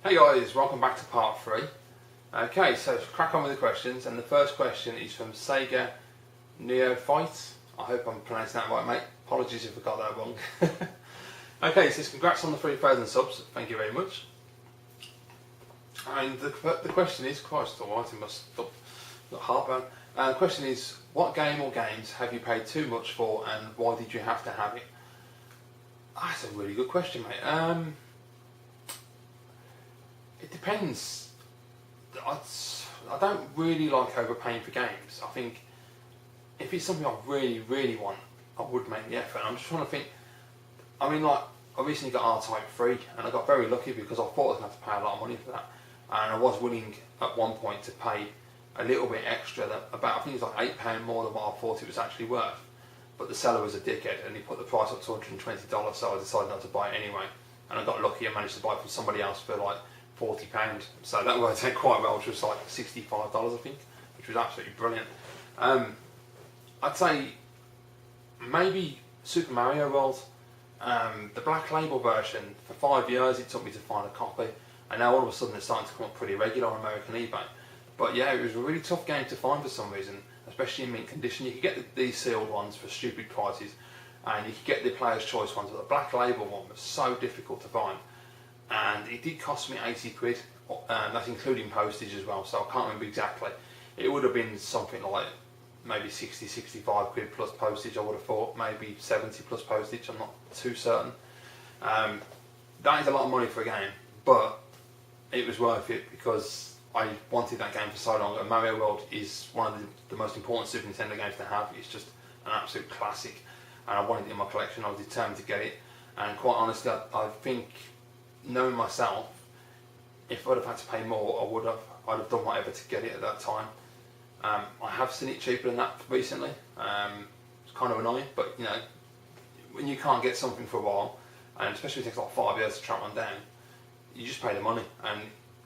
Hey guys, welcome back to part 3. Okay, so crack on with the questions, and the first question is from Sega Neophyte. I hope I'm pronouncing that right, mate. Apologies if I got that wrong. Okay, it says congrats on the 3,000 subs, thank you very much. And the question is, Christ alright, I must stop, got heartburn. The question is, what game or games have you paid too much for, and why did you have to have it? That's a really good question, mate. It depends. I don't really like overpaying for games. I think if it's something I really want, I would make the effort. I'm just trying to think. I mean, like, I recently got R-Type 3, and I got very lucky because I thought I was going to have to pay a lot of money for that. And I was willing at one point to pay a little bit extra, I think it was like £8 more than what I thought it was actually worth. But the seller was a dickhead and he put the price up to $120, so I decided not to buy it anyway. And I got lucky and managed to buy it from somebody else for like £40. So that worked out quite well, which was like $65 I think, which was absolutely brilliant. I'd say maybe Super Mario World, the Black Label version. For 5 years it took me to find a copy, and now all of a sudden it's starting to come up pretty regular on American eBay. But yeah, it was a really tough game to find for some reason, especially in mint condition. You could get these sealed ones for stupid prices, and you could get the Player's Choice ones, but the Black Label one was so difficult to find. And it did cost me 80 quid, that's including postage as well, so I can't remember exactly. It would have been something like maybe 60, 65 quid plus postage, I would have thought, maybe 70 plus postage, I'm not too certain. That is a lot of money for a game, but it was worth it because I wanted that game for so long, and Mario World is one of the most important Super Nintendo games to have. It's just an absolute classic, and I wanted it in my collection. I was determined to get it, and quite honestly, I think, knowing myself, if I'd have had to pay more, I'd have done whatever to get it at that time. I have seen it cheaper than that recently. It's kind of annoying, but you know, when you can't get something for a while, and especially if it takes like 5 years to track one down, you just pay the money, and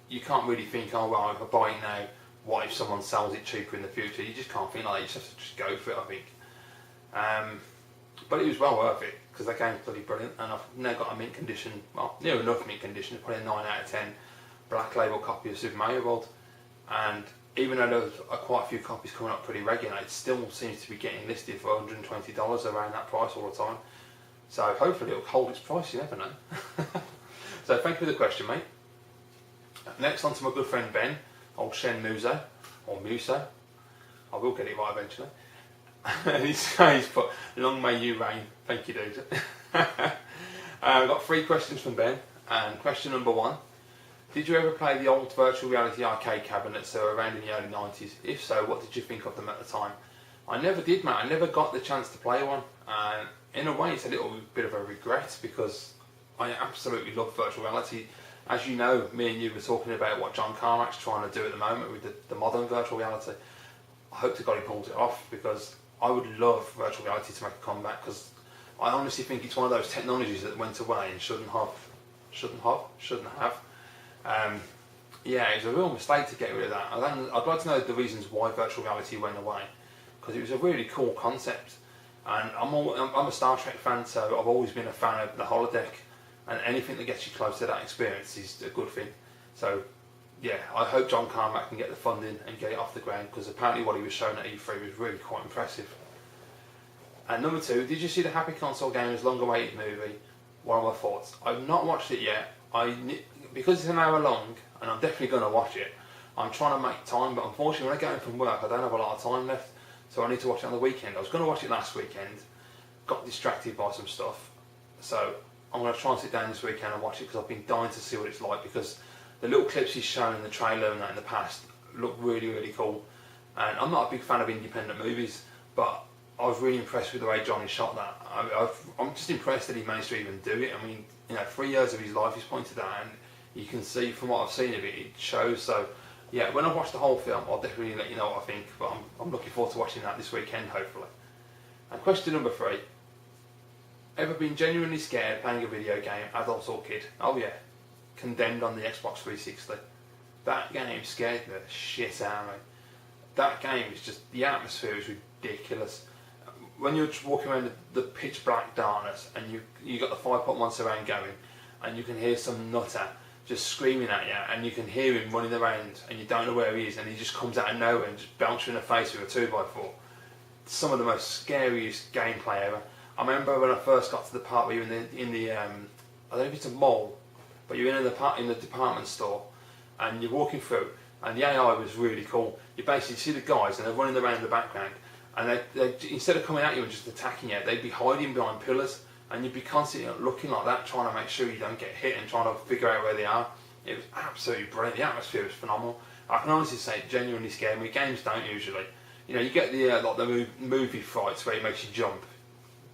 you can't really think, oh well, if I buy it now, what if someone sells it cheaper in the future? You just can't think like that. You just have to just go for it, I think. But it was well worth it because that game's bloody brilliant, and I've now got a mint condition, well, near enough mint condition, probably a 9 out of 10 Black Label copy of Super Mario World. And even though there's quite a few copies coming up pretty regular, it still seems to be getting listed for $120 around that price all the time. So hopefully it'll hold its price, you never know. So thank you for the question, mate. Next on to my good friend Ben, old Shen Muso, or Muso. I will get it right eventually. And he's put, long may you reign. Thank you, dude. I've got 3 questions from Ben. And question number 1, did you ever play the old virtual reality arcade cabinets that were around in the early 90s? If so, what did you think of them at the time? I never did, mate. I never got the chance to play one. And in a way, it's a little bit of a regret because I absolutely love virtual reality. As you know, me and you were talking about what John Carmack's trying to do at the moment with the modern virtual reality. I hope to God he pulls it off, because I would love virtual reality to make a comeback, because I honestly think it's one of those technologies that went away and shouldn't have. Yeah, it was a real mistake to get rid of that. I'd like to know the reasons why virtual reality went away, because it was a really cool concept. And I'm a Star Trek fan, so I've always been a fan of the holodeck. And anything that gets you close to that experience is a good thing. So, yeah, I hope John Carmack can get the funding and get it off the ground, because apparently what he was showing at E3 was really quite impressive. And number 2, did you see the Happy Console Games long-awaited movie? What are my thoughts? I've not watched it yet. Because it's an hour long, and I'm definitely going to watch it, I'm trying to make time, but unfortunately when I get home from work I don't have a lot of time left, so I need to watch it on the weekend. I was going to watch it last weekend, got distracted by some stuff, so I'm going to try and sit down this weekend and watch it, because I've been dying to see what it's like, because the little clips he's shown in the trailer and that in the past look really cool. And I'm not a big fan of independent movies, but I was really impressed with the way Johnny shot that. I'm just impressed that he managed to even do it. I mean, you know, 3 years of his life he's pointed at, and you can see from what I've seen of it, it shows. So yeah, when I watch the whole film, I'll definitely let you know what I think, but I'm looking forward to watching that this weekend, hopefully. And question number 3, ever been genuinely scared playing a video game, adult or kid? Oh yeah, Condemned on the Xbox 360. That game scared the shit out of me. That game is just, the atmosphere is ridiculous. When you're walking around the pitch black darkness and you got the 5.1 surround going, and you can hear some nutter just screaming at you, and you can hear him running around, and you don't know where he is, and he just comes out of nowhere and just bounces you in the face with a 2x4. Some of the most scariest gameplay ever. I remember when I first got to the part where you're in the I don't know if it's a mall, but you're in the department store, and you're walking through, and the AI was really cool. You basically see the guys, and they're running around in the background, and they instead of coming at you and just attacking you, they'd be hiding behind pillars, and you'd be constantly looking like that, trying to make sure you don't get hit and trying to figure out where they are. It was absolutely brilliant. The atmosphere was phenomenal. I can honestly say it genuinely scared me. Games don't usually. You know, you get the like the movie frights where it makes you jump,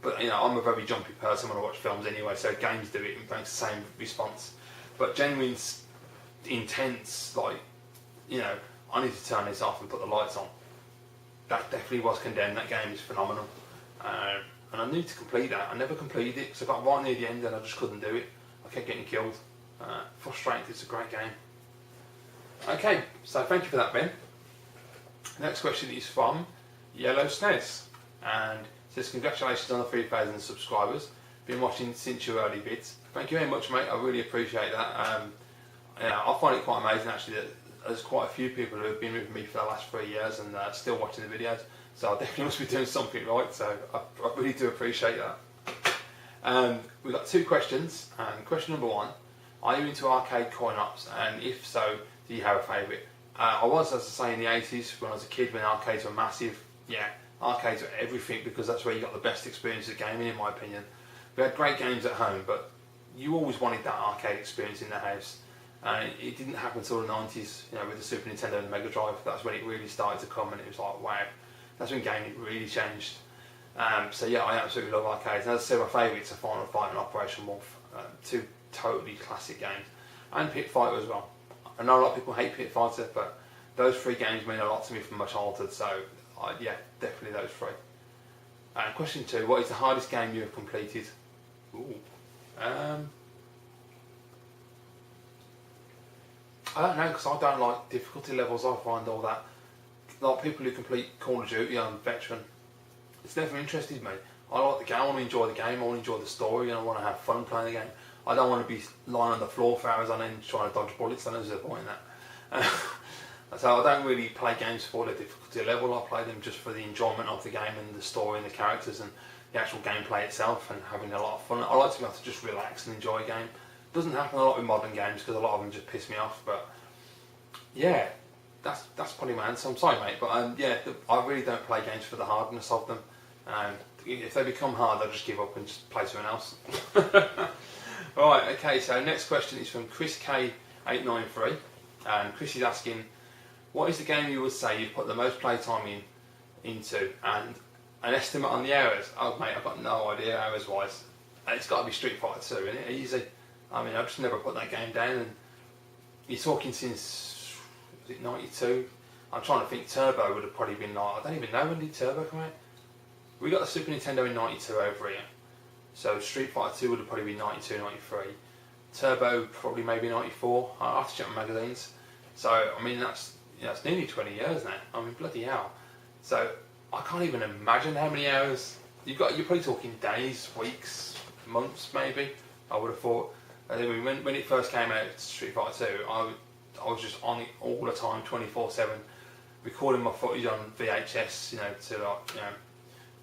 but you know, I'm a very jumpy person when I watch films anyway, so games do it and makes the same response. But genuine, intense, like, you know, I need to turn this off and put the lights on. That definitely was Condemned. That game is phenomenal, and I need to complete that. I never completed it because I got right near the end and I just couldn't do it. I kept getting killed. Frustrating. It's a great game. Okay, so thank you for that, Ben. Next question is from Yellow SNES, and it says, congratulations on the 3,000 subscribers. Been watching since your early vids. Thank you very much, mate. I really appreciate that. Yeah, I find it quite amazing actually that there's quite a few people who have been with me for the last 3 years and still watching the videos. So I definitely must be doing something right. So I really do appreciate that. We've got 2 questions. Question number 1: are you into arcade coin-ops? And if so, do you have a favourite? I was, as I say, in the 80s when I was a kid when arcades were massive. Yeah, arcades were everything because that's where you got the best experience of gaming, in my opinion. We had great games at home, but you always wanted that arcade experience in the house. And it didn't happen until the 90s, you know, with the Super Nintendo and the Mega Drive. That's when it really started to come, and it was like, wow, that's when gaming really changed. So yeah, I absolutely love arcades. And as I said, my favourites are Final Fight and Operation Wolf, 2 totally classic games, and Pit Fighter as well. I know a lot of people hate Pit Fighter, but those 3 games mean a lot to me from my childhood. So yeah, definitely those 3. Question 2: what is the hardest game you have completed? Ooh. I don't know, because I don't like difficulty levels. I find all that, like people who complete Call of Duty on Veteran, it's never interested me. I like the game, I want to enjoy the game, I want to enjoy the story, and I want to have fun playing the game. I don't want to be lying on the floor for hours on end trying to dodge bullets. I know there's a point in that. So I don't really play games for the difficulty level. I play them just for the enjoyment of the game and the story and the characters and the actual gameplay itself, and having a lot of fun. I like to be able to just relax and enjoy a game. Doesn't happen a lot with modern games because a lot of them just piss me off. But yeah, that's probably my answer. I'm sorry, mate, but yeah, I really don't play games for the hardness of them. If they become hard, I'll just give up and just play something else. Right, okay. So next question is from Chris K893, and Chris is asking, what is the game you would say you've put the most playtime into, and an estimate on the hours? Oh, mate, I've got no idea hours wise. It's got to be Street Fighter 2, isn't it? Easy. I mean, I've just never put that game down, and you're talking since, was it 92? I'm trying to think. Turbo would have probably been like, I don't even know when did Turbo come out. We got the Super Nintendo in 92 over here, so Street Fighter 2 would have probably been 92, 93. Turbo probably maybe 94. I have to check my magazines. So I mean that's nearly 20 years now. I mean bloody hell. So I can't even imagine how many hours you're probably talking days, weeks, months maybe. I would have thought. I mean, when it first came out, Street Fighter 2, I was just on it all the time, 24/7, recording my footage on VHS, to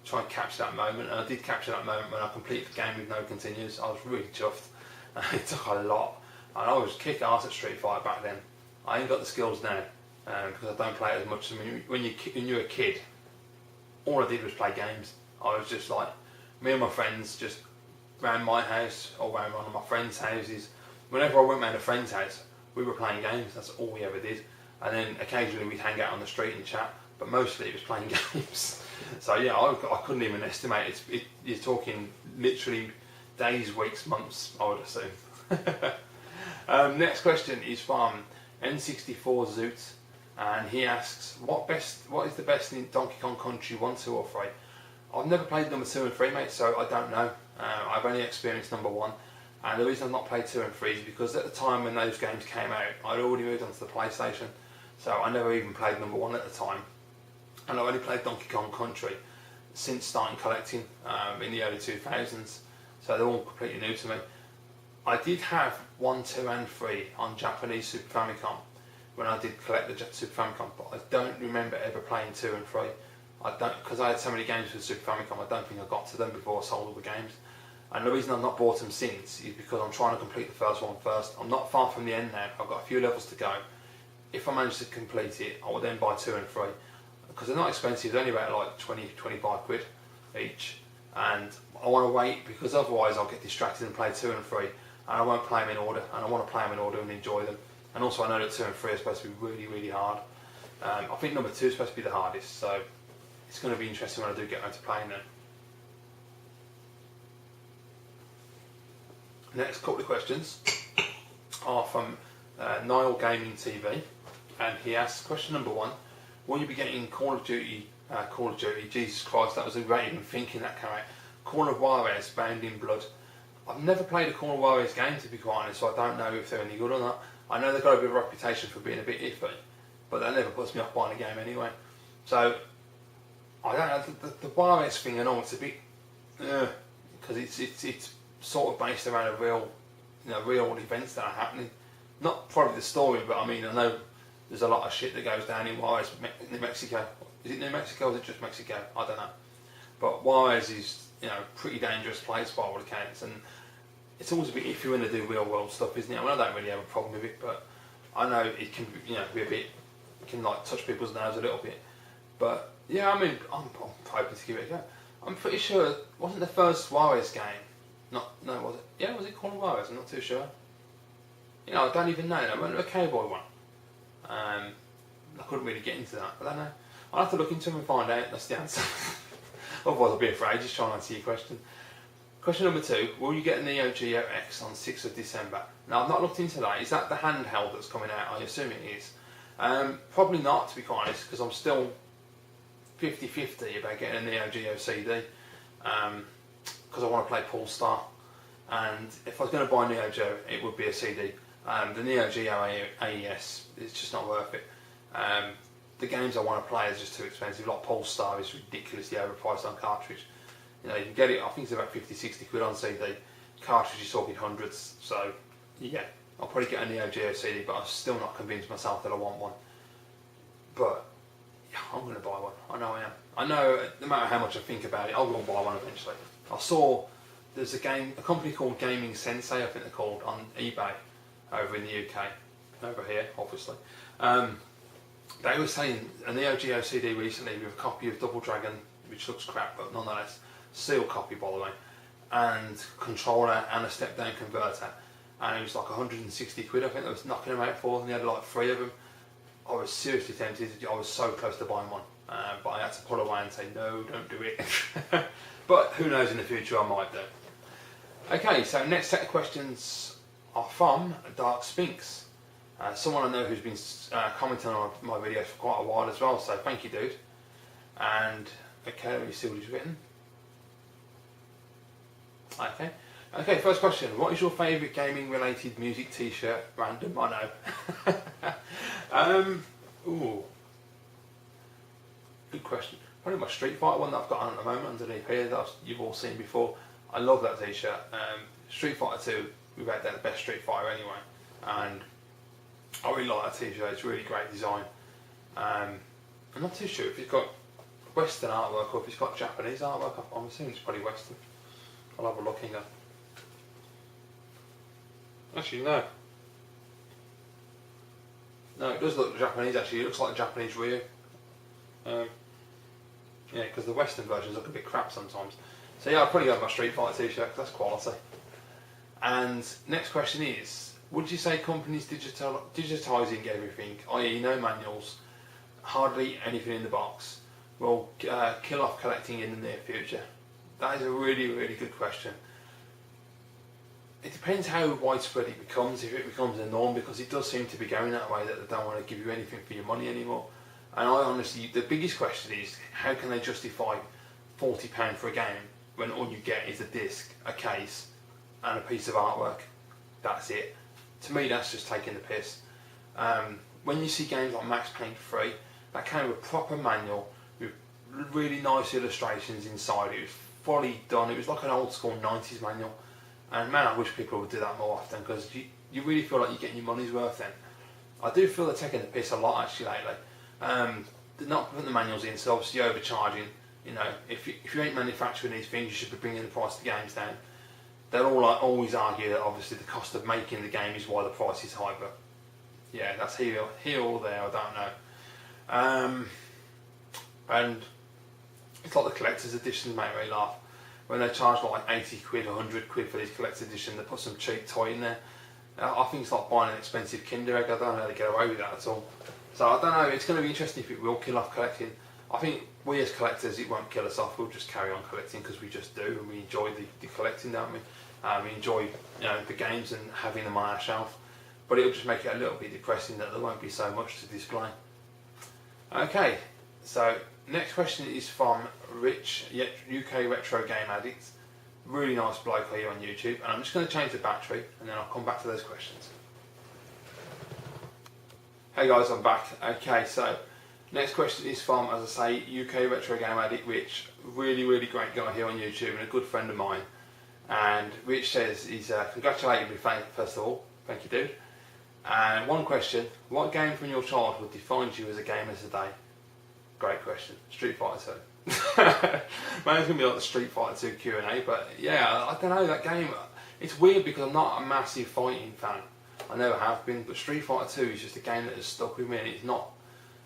try and capture that moment. And I did capture that moment when I completed the game with no continues. I was really chuffed. It took a lot, and I was kick ass at Street Fighter back then. I ain't got the skills now because I don't play it as much. I mean, when you're a kid, all I did was play games. I was just like, me and my friends just around my house or around one of my friends' houses. Whenever I went round a friend's house, we were playing games. That's all we ever did. And then occasionally we'd hang out on the street and chat, but mostly it was playing games. So yeah, I couldn't even estimate it. You're talking literally days, weeks, months, I would assume. Next question is from N64 Zoot, and he asks, what is the best in Donkey Kong Country 1, 2 or 3? I've never played number 2 and 3, mate, so I don't know. I've only experienced number 1, and the reason I've not played 2 and 3 is because at the time when those games came out, I'd already moved onto the PlayStation, so I never even played number 1 at the time. And I've only played Donkey Kong Country since starting collecting in the early 2000s, so they're all completely new to me. I did have 1, 2 and 3 on Japanese Super Famicom when I did collect the Super Famicom, but I don't remember ever playing 2 and 3. I don't, because I had so many games with Super Famicom, I don't think I got to them before I sold all the games. And the reason I've not bought them since is because I'm trying to complete the first one first. I'm not far from the end now, I've got a few levels to go. If I manage to complete it, I will then buy 2 and 3. Because they're not expensive, they're only about like 20, 25 quid each. And I want to wait, because otherwise I'll get distracted and play 2 and 3. And I won't play them in order, and I want to play them in order and enjoy them. And also I know that 2 and 3 are supposed to be really, really hard. I think number 2 is supposed to be the hardest, so it's going to be interesting when I do get around to playing them. Next couple of questions are from Niall Gaming TV, and he asks, question number 1, will you be getting Call of Duty, Jesus Christ, that was without even thinking that came out, Call of Juarez Bound in Blood. I've never played a Call of Juarez game, to be quite honest, so I don't know if they're any good or not. I know they've got a bit of a reputation for being a bit iffy, but that never puts me off buying a game anyway. So, I don't know, the Juarez thing, I know it's a bit, because it's sort of based around a real, real events that are happening. Not probably the story, but I mean, I know there's a lot of shit that goes down in Juarez, New Mexico. Is it New Mexico or is it just Mexico? I don't know. But Juarez is, a pretty dangerous place by all accounts, and it's always a bit iffy when they do real world stuff, isn't it? I mean, I don't really have a problem with it, but I know it can, be a bit, it can like touch people's nerves a little bit. But yeah, I mean, I'm hoping to give it a go. I'm pretty sure, wasn't the first Juarez game? No, was it? Yeah, was it called Juarez? I'm not too sure. I don't even know. I went to a cowboy one. I couldn't really get into that. I don't know. I'll have to look into them and find out. That's the answer. Otherwise, I'll be afraid. Just trying to answer your question. Question number 2. Will you get a Neo Geo X on 6th of December? Now, I've not looked into that. Is that the handheld that's coming out? I assume it is. Probably not, to be quite honest, because I'm still 50-50 about getting a Neo Geo CD. Because I want to play Polestar. And if I was going to buy Neo Geo, it would be a CD. The Neo Geo AES, it's just not worth it. The games I want to play is just too expensive. Like Polestar is ridiculously overpriced on cartridge. You can get it, I think it's about 50-60 quid on CD. Cartridge is talking hundreds. So yeah, I'll probably get a Neo Geo CD, but I'm still not convinced myself that I want one. But yeah, I'm going to buy one. I know I am. I know no matter how much I think about it, I'll go and buy one eventually. I saw there's a company called Gaming Sensei, I think they're called, on eBay over in the UK, over here obviously. They were selling a Neo Geo CD recently with a copy of Double Dragon, which looks crap but nonetheless, sealed copy by the way, and controller and a step down converter, and it was like 160 quid I think. They was knocking them out for, and they had like 3 of them. I was seriously tempted. I was so close to buying one, but I had to pull away and say no, don't do it. But who knows, in the future I might do. Okay, so next set of questions are from Dark Sphinx. Someone I know who's been commenting on my videos for quite a while as well, so thank you, dude. And okay, let me see what he's written. Okay, first question. What is your favourite gaming related music t-shirt? Random, I know. Good question. Probably my Street Fighter one that I've got on at the moment underneath here that you've all seen before. I love that t-shirt. Street Fighter 2, without doubt the best Street Fighter anyway. And I really like that t-shirt, it's really great design. I'm not too sure if it's got Western artwork or if it's got Japanese artwork. I'm assuming it's probably Western. I'll have a look here. Actually, no. No, it does look Japanese actually, it looks like a Japanese Ryu. Yeah, because the Western versions look a bit crap sometimes. So yeah, I'll probably go with my Street Fighter t-shirt because that's quality. And next question is, would you say companies digitising everything, i.e. no manuals, hardly anything in the box, will kill off collecting in the near future? That is a really, really good question. It depends how widespread it becomes, if it becomes a norm, because it does seem to be going that way, that they don't want to give you anything for your money anymore. And I honestly, the biggest question is, how can they justify £40 for a game when all you get is a disc, a case, and a piece of artwork? That's it. To me, that's just taking the piss. When you see games like Max Payne 3, that came with a proper manual with really nice illustrations inside. It was fully done. It was like an old school 90s manual. And man, I wish people would do that more often, because you really feel like you're getting your money's worth then. I do feel they're taking the piss a lot actually lately. They're not putting the manuals in, so obviously you're overcharging. You know, if you ain't manufacturing these things, you should be bringing the price of the games down. They'll all always argue that obviously the cost of making the game is why the price is high, but yeah, that's here or there, I don't know. And it's like the collector's editions make me laugh. When they charge like 80 quid, 100 quid for these collector's edition, they put some cheap toy in there. I think it's like buying an expensive Kinder Egg. I don't know how they get away with that at all. So I don't know, it's going to be interesting if it will kill off collecting. I think we as collectors, it won't kill us off, we'll just carry on collecting because we just do, and we enjoy the collecting, don't we? We enjoy the games and having them on our shelf, but it'll just make it a little bit depressing that there won't be so much to display. Okay, so next question is from Rich, UK Retro Game Addict. Really nice bloke here on YouTube, and I'm just going to change the battery and then I'll come back to those questions. Hey guys, I'm back. Okay, so next question is from, as I say, UK Retro Game Addict Rich. Really great guy here on YouTube and a good friend of mine. And Rich says he's congratulated me first of all. Thank you, dude. And one question: what game from your childhood defines you as a gamer today? Great question. Street Fighter 2. Man, it's gonna be like the Street Fighter 2 Q&A, but yeah, I don't know, that game. It's weird because I'm not a massive fighting fan. I never have been, but Street Fighter 2 is just a game that has stuck with me, and it's not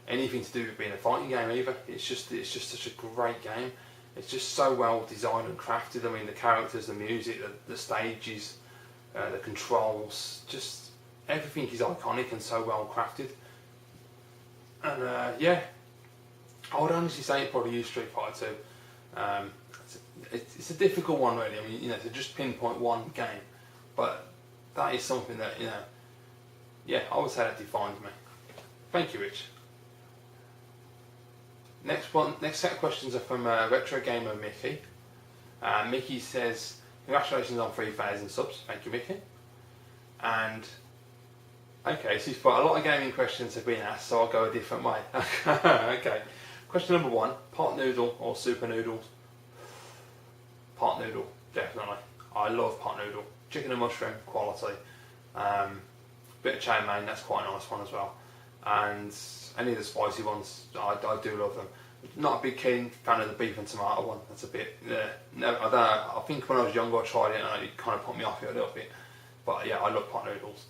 anything to do with being a fighting game either. It's just such a great game. It's just so well designed and crafted. I mean, the characters, the music, the stages, the controls, just everything is iconic and so well crafted. And yeah, I would honestly say it probably use Street Fighter 2. It's a difficult one really. I mean, to just pinpoint one game, but that is something that, yeah, I would say that defines me. Thank you, Rich. Next set of questions are from Retro Gamer Mickey. Mickey says, congratulations on 3,000 subs. Thank you, Mickey. And okay, so a lot of gaming questions have been asked, so I'll go a different way. Okay. Question number 1: pot noodle or super noodles? Pot noodle, definitely. I love pot noodle. Chicken and mushroom, quality. Bit of chow mein, that's quite a nice one as well. And any of the spicy ones, I do love them. Not a big keen fan of the beef and tomato one. That's a bit, no, I don't know. I think when I was younger I tried it and it kind of put me off it a little bit. But yeah, I love pot noodles.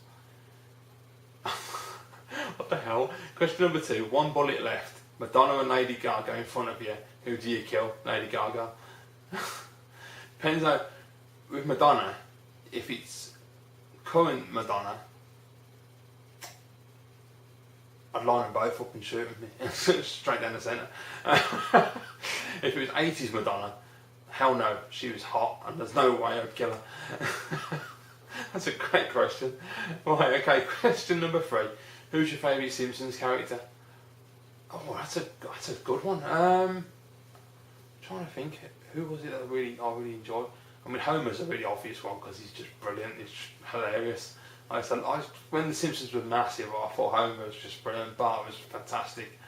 What the hell? Question number 2: one bullet left. Madonna and Lady Gaga in front of you. Who do you kill? Lady Gaga. Depends on, with Madonna, if it's current Madonna, I'd line them both up and shoot them straight down the centre. If it was 80s Madonna, hell no, she was hot and there's no way I'd kill her. That's a great question. Right, okay, question number 3. Who's your favourite Simpsons character? Oh, that's a good one. Trying to think, who was it that I really enjoyed? I mean, Homer's a really obvious one because he's just brilliant. He's hilarious. When the Simpsons were massive, I thought Homer was just brilliant. Bart was fantastic.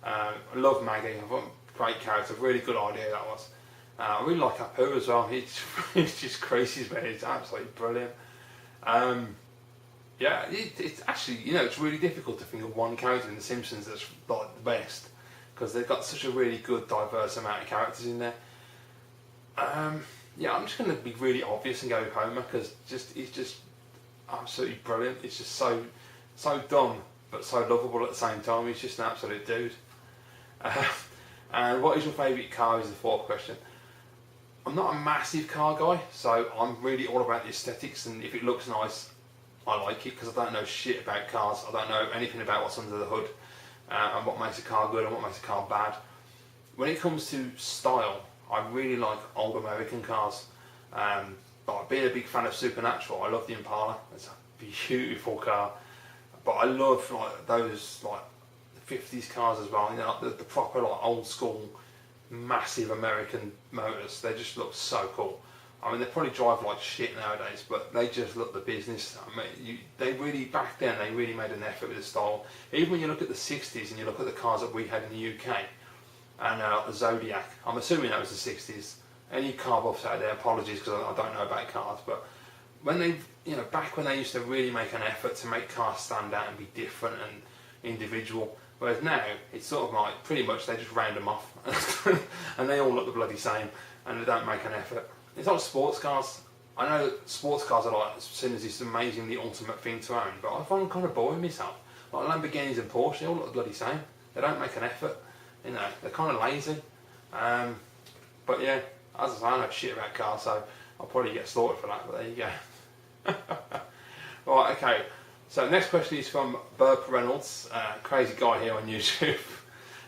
I love Maggie. I thought great character. Really good idea that was. I really like Apu as well. He's just crazy, man. He's absolutely brilliant. Yeah, it's actually, it's really difficult to think of one character in The Simpsons that's like the best, because they've got such a really good, diverse amount of characters in there. Yeah, I'm just going to be really obvious and go with Homer, because he's just absolutely brilliant. It's just so dumb, but so lovable at the same time. He's just an absolute dude. And what is your favourite car is the 4th question. I'm not a massive car guy, so I'm really all about the aesthetics, and if it looks nice, I like it, because I don't know shit about cars. I don't know anything about what's under the hood and what makes a car good and what makes a car bad. When it comes to style, I really like old American cars. But being a big fan of Supernatural, I love the Impala. It's a beautiful car. But I love those 50s cars as well. The proper old school, massive American motors. They just look so cool. I mean, they probably drive like shit nowadays, but they just look the business. I mean, back then, they really made an effort with the style. Even when you look at the 60s and you look at the cars that we had in the UK, and the Zodiac, I'm assuming that was the 60s. Any car buffs out there, apologies because I don't know about cars, but when they, back when they used to really make an effort to make cars stand out and be different and individual, whereas now it's sort of like pretty much they just round them off and they all look the bloody same and they don't make an effort. It's like sports cars. I know sports cars are like seen as this amazingly ultimate thing to own, but I find them kind of boring myself. Like Lamborghinis and Porsche, they all look the bloody same. They don't make an effort. They're kind of lazy. But yeah, as I say, I know shit about cars, so I'll probably get slaughtered for that, but there you go. Right, okay. So next question is from Burp Reynolds, crazy guy here on YouTube.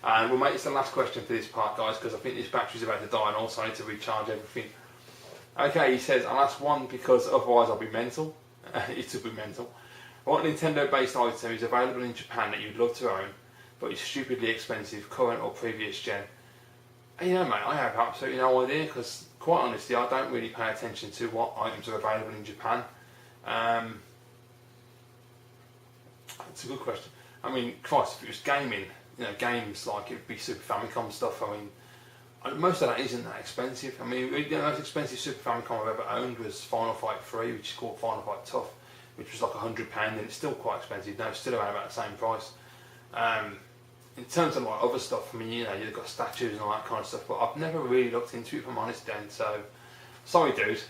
And we'll make this the last question for this part, guys, because I think this battery's about to die and also I need to recharge everything. Okay, he says, I'll ask one because otherwise I'll be mental. It will be mental. What Nintendo-based item is available in Japan that you'd love to own, but is stupidly expensive, current or previous gen? And mate, I have absolutely no idea, because quite honestly, I don't really pay attention to what items are available in Japan. That's a good question. I mean, Christ, if it was gaming, games like it'd be Super Famicom stuff. I mean, most of that isn't that expensive. I mean, the most expensive Super Famicom I've ever owned was Final Fight 3, which is called Final Fight Tough, which was like £100, and it's still quite expensive now. It's still around about the same price. In terms of like other stuff, I mean, you've got statues and all that kind of stuff, but I've never really looked into it, if I'm honest, Dan. So, sorry, dude.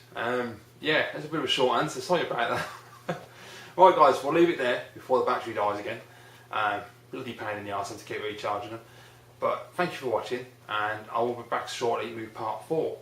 Yeah, that's a bit of a short answer. Sorry about that. Right, guys, we'll leave it there before the battery dies again. Bloody pain in the arse to keep recharging them. But thank you for watching, and I will be back shortly with part 4.